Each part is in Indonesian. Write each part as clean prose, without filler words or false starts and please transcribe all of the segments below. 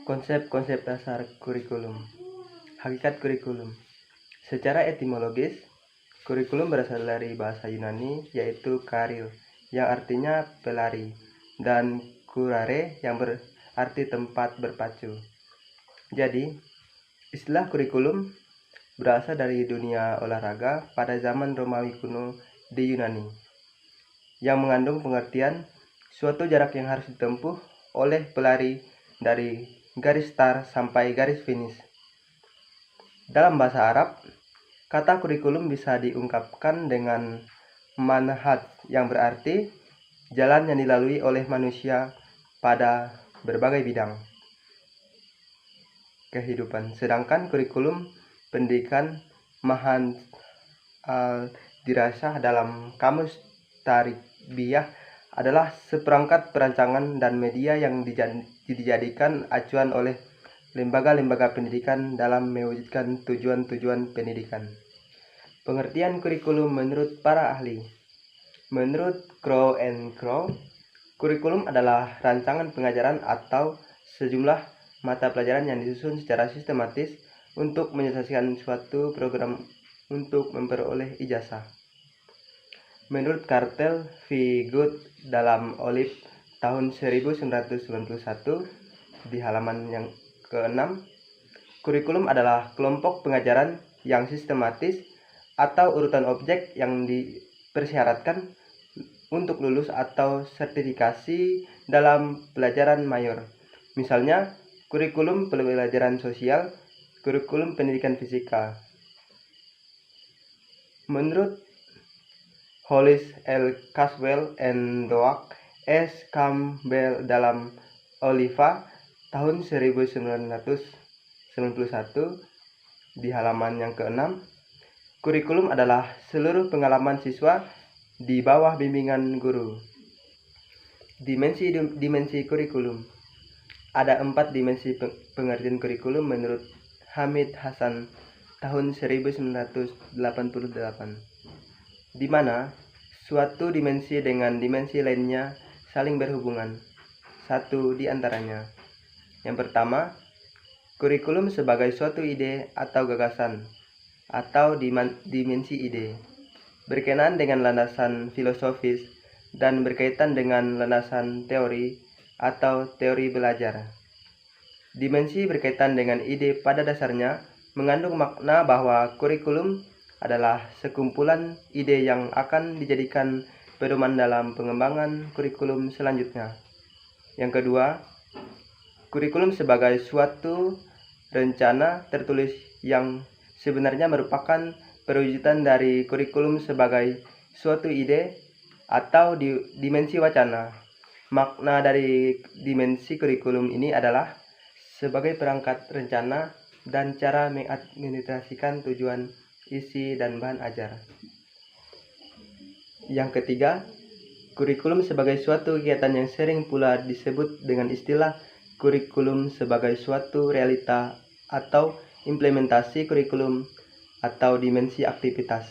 Konsep-konsep dasar kurikulum. Hakikat kurikulum. Secara etimologis, kurikulum berasal dari bahasa Yunani yaitu karil yang artinya pelari dan kurare yang berarti tempat berpacu. Jadi, istilah kurikulum berasal dari dunia olahraga pada zaman Romawi kuno di Yunani yang mengandung pengertian suatu jarak yang harus ditempuh oleh pelari dari garis start sampai garis finish. Dalam bahasa Arab, kata kurikulum bisa diungkapkan dengan manhaj yang berarti jalan yang dilalui oleh manusia pada berbagai bidang kehidupan. Sedangkan kurikulum pendidikan manhaj al-dirasah dalam kamus Tarbiyah adalah seperangkat perancangan dan media yang dijadikan acuan oleh lembaga-lembaga pendidikan dalam mewujudkan tujuan-tujuan pendidikan. Pengertian kurikulum menurut para ahli. Menurut Crow and Crow, kurikulum adalah rancangan pengajaran atau sejumlah mata pelajaran yang disusun secara sistematis untuk menyelesaikan suatu program untuk memperoleh ijazah. Menurut Cartel V. Good dalam Olive tahun 1991 di halaman yang ke-6, kurikulum adalah kelompok pengajaran yang sistematis atau urutan objek yang dipersyaratkan untuk lulus atau sertifikasi dalam pelajaran mayor. Misalnya, kurikulum pelajaran sosial, kurikulum pendidikan fisika. Menurut Hollis L. Caswell and Doak S. Campbell dalam Oliva tahun 1991 di halaman yang ke-6, kurikulum adalah seluruh pengalaman siswa di bawah bimbingan guru. Dimensi kurikulum. Ada 4 dimensi pengertian kurikulum menurut Hamid Hasan tahun 1988, di mana suatu dimensi dengan dimensi lainnya saling berhubungan. Satu di antaranya. Yang pertama, kurikulum sebagai suatu ide atau gagasan atau dimensi ide, berkenaan dengan landasan filosofis dan berkaitan dengan landasan teori atau teori belajar. Dimensi berkaitan dengan ide pada dasarnya mengandung makna bahwa kurikulum adalah sekumpulan ide yang akan dijadikan pedoman dalam pengembangan kurikulum selanjutnya. Yang kedua, kurikulum sebagai suatu rencana tertulis yang sebenarnya merupakan perwujudan dari kurikulum sebagai suatu ide atau dimensi wacana. Makna dari dimensi kurikulum ini adalah sebagai perangkat rencana dan cara mengadministrasikan tujuan, isi, dan bahan ajar. Yang ketiga, kurikulum sebagai suatu kegiatan yang sering pula disebut dengan istilah kurikulum sebagai suatu realita atau implementasi kurikulum atau dimensi aktivitas.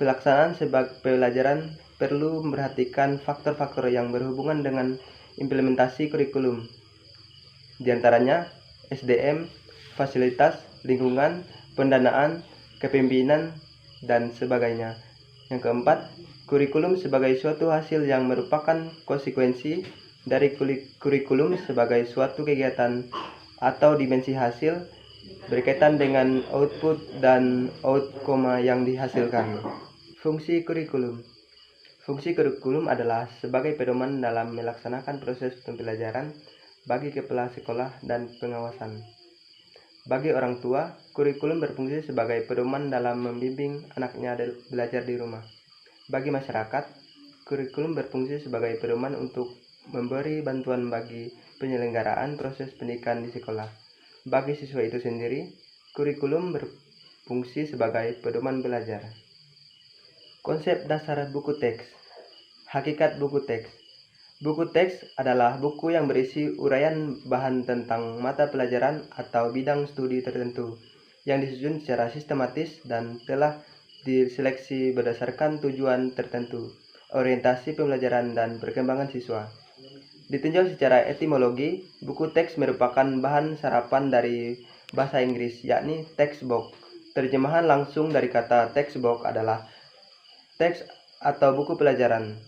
Pelaksanaan sebagai pelajaran perlu memperhatikan faktor-faktor yang berhubungan dengan implementasi kurikulum. Di antaranya SDM, fasilitas, lingkungan, pendanaan, kepemimpinan, dan sebagainya. Yang keempat, kurikulum sebagai suatu hasil yang merupakan konsekuensi dari kurikulum sebagai suatu kegiatan atau dimensi hasil berkaitan dengan output dan outcome yang dihasilkan. Fungsi kurikulum. Fungsi kurikulum adalah sebagai pedoman dalam melaksanakan proses pembelajaran bagi kepala sekolah dan pengawasan. Bagi orang tua, kurikulum berfungsi sebagai pedoman dalam membimbing anaknya belajar di rumah. Bagi masyarakat, kurikulum berfungsi sebagai pedoman untuk memberi bantuan bagi penyelenggaraan proses pendidikan di sekolah. Bagi siswa itu sendiri, kurikulum berfungsi sebagai pedoman belajar. Konsep dasar buku teks. Hakikat buku teks. Buku teks adalah buku yang berisi uraian bahan tentang mata pelajaran atau bidang studi tertentu yang disusun secara sistematis dan telah diseleksi berdasarkan tujuan tertentu, orientasi pembelajaran dan perkembangan siswa. Ditinjau secara etimologi, buku teks merupakan bahan sarapan dari bahasa Inggris, yakni textbook. Terjemahan langsung dari kata textbook adalah teks atau buku pelajaran.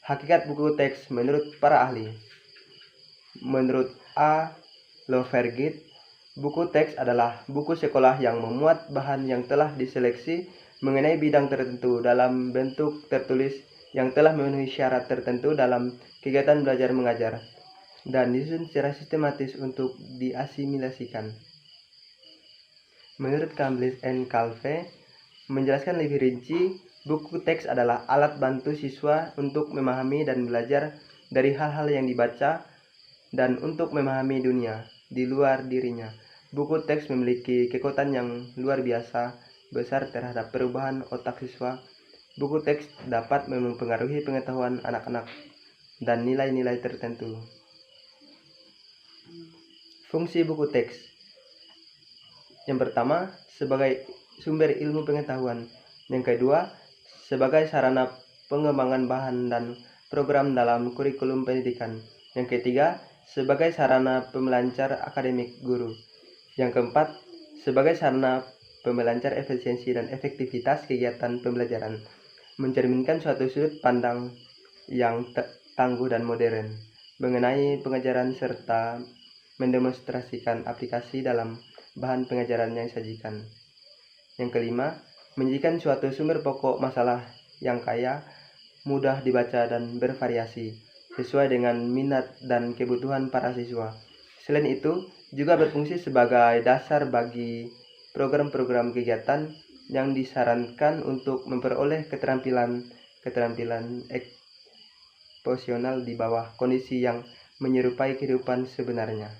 Hakikat buku teks menurut para ahli. Menurut A. Lovergit, buku teks adalah buku sekolah yang memuat bahan yang telah diseleksi mengenai bidang tertentu dalam bentuk tertulis yang telah memenuhi syarat tertentu dalam kegiatan belajar mengajar dan disusun secara sistematis untuk diasimilasikan. Menurut Cambridge and Calve, menjelaskan lebih rinci, buku teks adalah alat bantu siswa untuk memahami dan belajar dari hal-hal yang dibaca dan untuk memahami dunia di luar dirinya. Buku teks memiliki kekuatan yang luar biasa besar terhadap perubahan otak siswa. Buku teks dapat mempengaruhi pengetahuan anak-anak dan nilai-nilai tertentu. Fungsi buku teks. Yang pertama, sebagai sumber ilmu pengetahuan. Yang kedua, sebagai sarana pengembangan bahan dan program dalam kurikulum pendidikan. Yang ketiga, sebagai sarana pemelancar akademik guru. Yang keempat, sebagai sarana pemelancar efisiensi dan efektivitas kegiatan pembelajaran, mencerminkan suatu sudut pandang yang tangguh dan modern mengenai pengajaran serta mendemonstrasikan aplikasi dalam bahan pengajaran yang disajikan. Yang kelima, menjadikan suatu sumber pokok masalah yang kaya, mudah dibaca dan bervariasi, sesuai dengan minat dan kebutuhan para siswa. Selain itu, juga berfungsi sebagai dasar bagi program-program kegiatan yang disarankan untuk memperoleh keterampilan eksposional di bawah kondisi yang menyerupai kehidupan sebenarnya.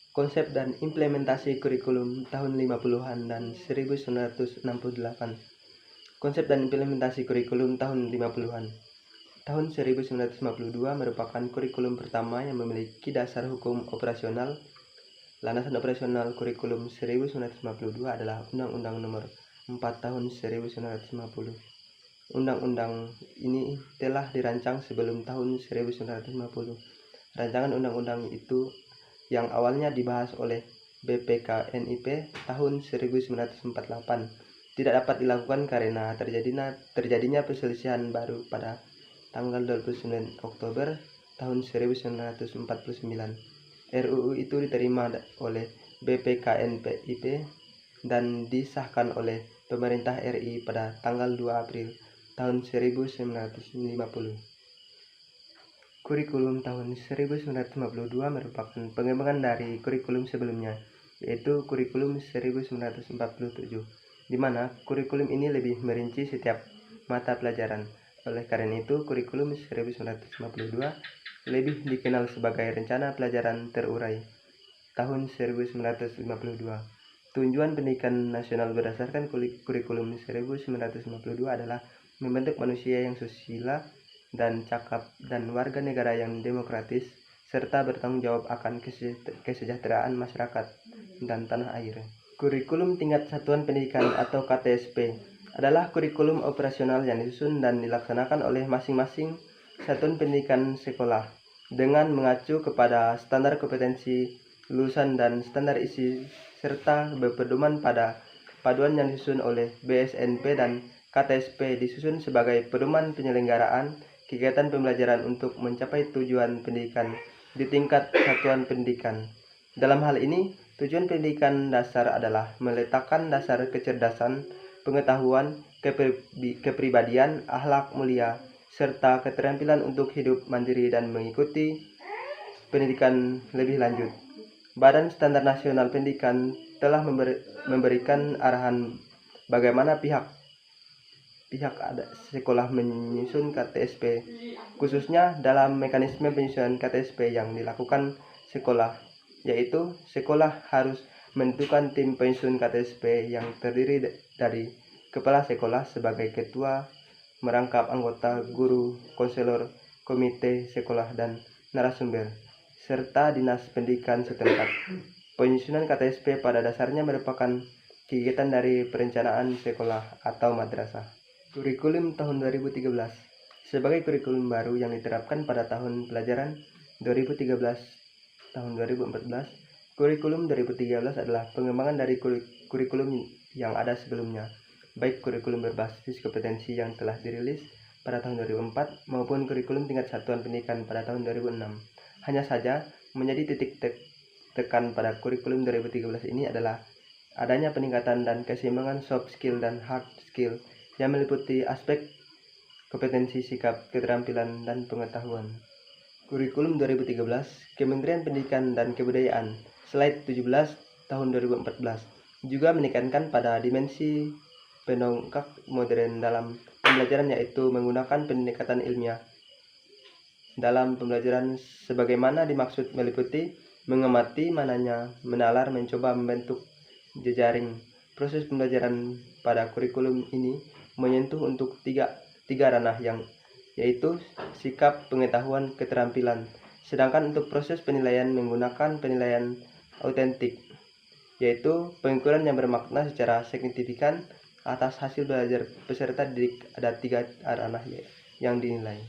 Konsep dan implementasi kurikulum tahun 50-an dan 1968. Konsep dan implementasi kurikulum tahun 50-an. Tahun 1952 merupakan kurikulum pertama yang memiliki dasar hukum operasional. Landasan operasional kurikulum 1952 adalah Undang-Undang Nomor 4 Tahun 1950. Undang-undang ini telah dirancang sebelum tahun 1950. Rancangan undang-undang itu yang awalnya dibahas oleh BPKNIP tahun 1948 tidak dapat dilakukan karena terjadinya perselisihan baru pada tanggal 29 Oktober tahun 1949. RUU itu diterima oleh BPKNIP dan disahkan oleh pemerintah RI pada tanggal 2 April tahun 1950. Kurikulum tahun 1952 merupakan pengembangan dari kurikulum sebelumnya, yaitu kurikulum 1947, di mana kurikulum ini lebih merinci setiap mata pelajaran. Oleh karena itu, kurikulum 1952 lebih dikenal sebagai Rencana Pelajaran Terurai tahun 1952. Tujuan pendidikan nasional berdasarkan kurikulum 1952 adalah membentuk manusia yang susila dan cakap dan warga negara yang demokratis serta bertanggung jawab akan kesejahteraan masyarakat dan tanah air. Kurikulum tingkat satuan pendidikan atau KTSP adalah kurikulum operasional yang disusun dan dilaksanakan oleh masing-masing satuan pendidikan sekolah dengan mengacu kepada standar kompetensi lulusan dan standar isi serta berpedoman pada paduan yang disusun oleh BSNP dan KTSP disusun sebagai pedoman penyelenggaraan kegiatan pembelajaran untuk mencapai tujuan pendidikan di tingkat satuan pendidikan. Dalam hal ini, tujuan pendidikan dasar adalah meletakkan dasar kecerdasan, pengetahuan, kepribadian, akhlak mulia, serta keterampilan untuk hidup mandiri dan mengikuti pendidikan lebih lanjut. Badan Standar Nasional Pendidikan telah memberikan arahan bagaimana pihak sekolah menyusun KTSP, khususnya dalam mekanisme penyusunan KTSP yang dilakukan sekolah, yaitu sekolah harus menentukan tim penyusun KTSP yang terdiri dari kepala sekolah sebagai ketua, merangkap anggota, guru, konselor, komite sekolah, dan narasumber, serta dinas pendidikan setempat. Penyusunan KTSP pada dasarnya merupakan kegiatan dari perencanaan sekolah atau madrasah. Kurikulum tahun 2013. Sebagai kurikulum baru yang diterapkan pada tahun pelajaran 2013 tahun 2014, kurikulum 2013 adalah pengembangan dari kurikulum yang ada sebelumnya, baik kurikulum berbasis kompetensi yang telah dirilis pada tahun 2004 maupun kurikulum tingkat satuan pendidikan pada tahun 2006. Hanya saja, menjadi titik tekan pada kurikulum 2013 ini adalah adanya peningkatan dan keseimbangan soft skill dan hard skill yang meliputi aspek kompetensi, sikap, keterampilan, dan pengetahuan. Kurikulum 2013, Kementerian Pendidikan dan Kebudayaan, slide 17 tahun 2014, juga menekankan pada dimensi pendongkrak modern dalam pembelajaran, yaitu menggunakan pendekatan ilmiah dalam pembelajaran sebagaimana dimaksud meliputi mengamati, mananya, menalar, mencoba, membentuk jejaring. Proses pembelajaran pada kurikulum ini menyentuh untuk tiga ranah yaitu sikap, pengetahuan, keterampilan. Sedangkan untuk proses penilaian menggunakan penilaian autentik, yaitu pengukuran yang bermakna secara signifikan atas hasil belajar peserta didik. Ada tiga ranah yang dinilai.